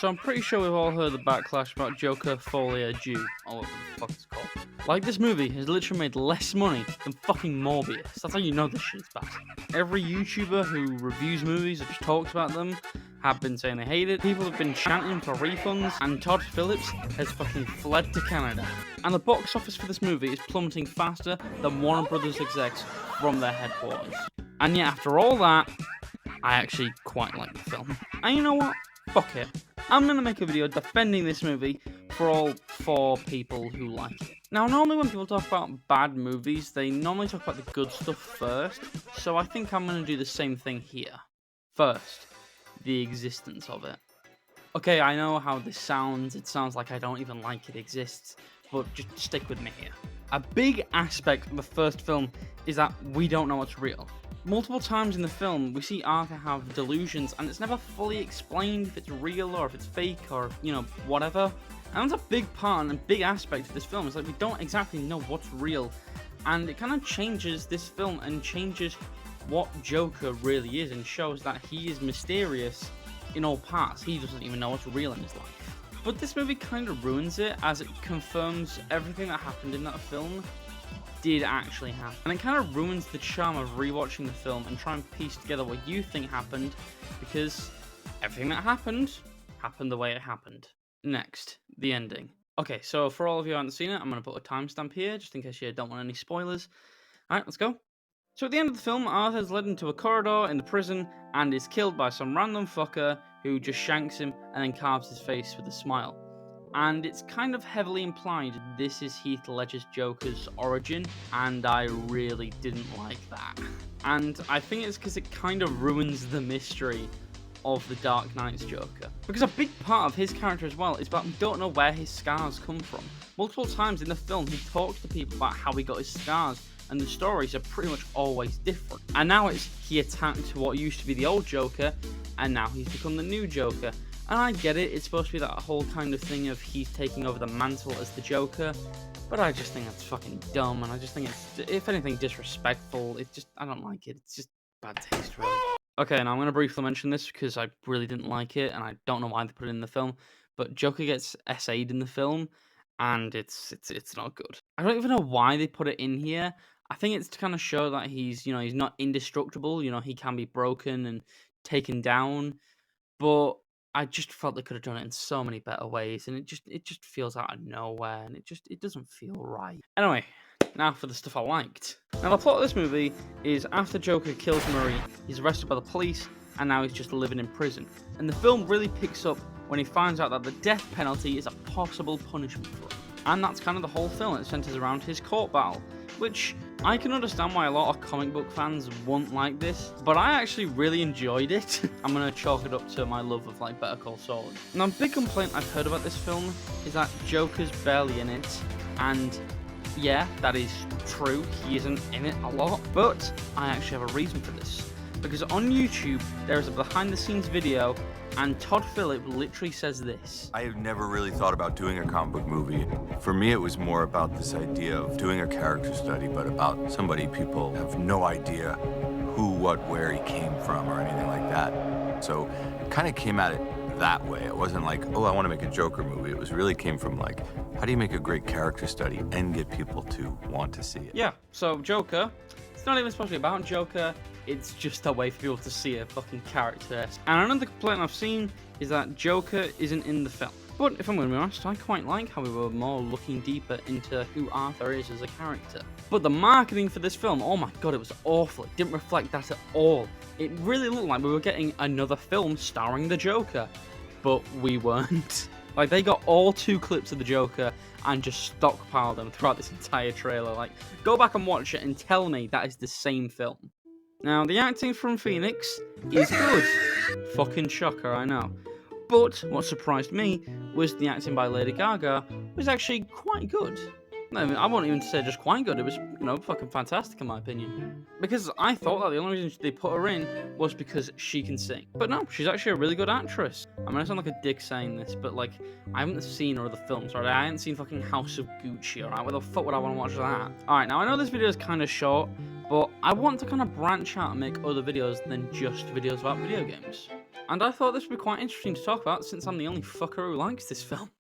So I'm pretty sure we've all heard the backlash about Joker, Folie, Deux, or whatever the fuck it's called. Like, this movie has literally made less money than fucking Morbius. That's how you know this shit's bad. Every YouTuber who reviews movies or just talks about them have been saying they hate it. People have been chanting for refunds, and Todd Phillips has fucking fled to Canada. And the box office for this movie is plummeting faster than Warner Brothers execs from their headquarters. And yet, after all that, I actually quite like the film. And you know what? Fuck it. I'm gonna make a video defending this movie for all 4 people who like it. Now, normally when people talk about bad movies, they normally talk about the good stuff first, so I think I'm gonna do the same thing here. First, the existence of it. Okay, I know how this sounds. It sounds like I don't even like it exists, but just stick with me here. A big aspect of the first film is that we don't know what's real. Multiple times in the film, we see Arthur have delusions, and it's never fully explained if it's real or if it's fake or, whatever. And that's a big part and big aspect of this film. It's like we don't exactly know what's real, and it kind of changes this film and changes what Joker really is and shows that he is mysterious in all parts. He doesn't even know what's real in his life. But this movie kind of ruins it, as it confirms everything that happened in that film did actually happen. And it kind of ruins the charm of rewatching the film and trying to piece together what you think happened, because everything that happened the way it happened. Next, the ending. Okay, so for all of you who haven't seen it, I'm going to put a timestamp here, just in case you don't want any spoilers. Alright, let's go. So at the end of the film, Arthur is led into a corridor in the prison and is killed by some random fucker who just shanks him and then carves his face with a smile. And it's kind of heavily implied this is Heath Ledger's Joker's origin, and I really didn't like that. And I think it's because it kind of ruins the mystery of the Dark Knight's Joker. Because a big part of his character as well is that we don't know where his scars come from. Multiple times in the film, he talks to people about how he got his scars, and the stories are pretty much always different. And now it's he attacked what used to be the old Joker, and now he's become the new Joker. And I get it, it's supposed to be that whole kind of thing of he's taking over the mantle as the Joker, but I just think that's fucking dumb, and I just think it's, if anything, disrespectful. I don't like it. It's just bad taste, really. Okay, now I'm going to briefly mention this because I really didn't like it, and I don't know why they put it in the film, but Joker gets SA'd in the film, and it's not good. I don't even know why they put it in here. I think it's to kind of show that he's, he's not indestructible, he can be broken and taken down, but I just felt they could have done it in so many better ways, and it just feels out of nowhere, and it doesn't feel right. Anyway, now for the stuff I liked. Now the plot of this movie is after Joker kills Murray, he's arrested by the police, and now he's just living in prison. And the film really picks up when he finds out that the death penalty is a possible punishment for him. And that's kind of the whole film. It centers around his court battle, which I can understand why a lot of comic book fans won't like this, but I actually really enjoyed it. I'm going to chalk it up to my love of Better Call Saul. Now, a big complaint I've heard about this film is that Joker's barely in it, and yeah, that is true, he isn't in it a lot, but I actually have a reason for this. Because on YouTube, there is a behind the scenes video, and Todd Phillips literally says this. I have never really thought about doing a comic book movie. For me, it was more about this idea of doing a character study, but about somebody people have no idea who, what, where he came from or anything like that. So it kind of came at it that way. It wasn't like, oh, I want to make a Joker movie. It was really came from how do you make a great character study and get people to want to see it? Yeah, so Joker, it's not even supposed to be about Joker. It's just a way for people to see a fucking character. And another complaint I've seen is that Joker isn't in the film. But if I'm going to be honest, I quite like how we were more looking deeper into who Arthur is as a character. But the marketing for this film, oh my god, it was awful. It didn't reflect that at all. It really looked like we were getting another film starring the Joker. But we weren't. They got all 2 clips of the Joker and just stockpiled them throughout this entire trailer. Go back and watch it and tell me that is the same film. Now, the acting from Phoenix is good. Fucking shocker, I know. But what surprised me was the acting by Lady Gaga was actually quite good. I won't even say just quite good, it was, fucking fantastic in my opinion. Because I thought that the only reason they put her in was because she can sing. But no, she's actually a really good actress. I'm gonna sound like a dick saying this, but I haven't seen her other films, right? I haven't seen fucking House of Gucci, alright? Why the fuck would I want to watch that? Alright, now I know this video is kind of short, but I want to kind of branch out and make other videos than just videos about video games. And I thought this would be quite interesting to talk about since I'm the only fucker who likes this film.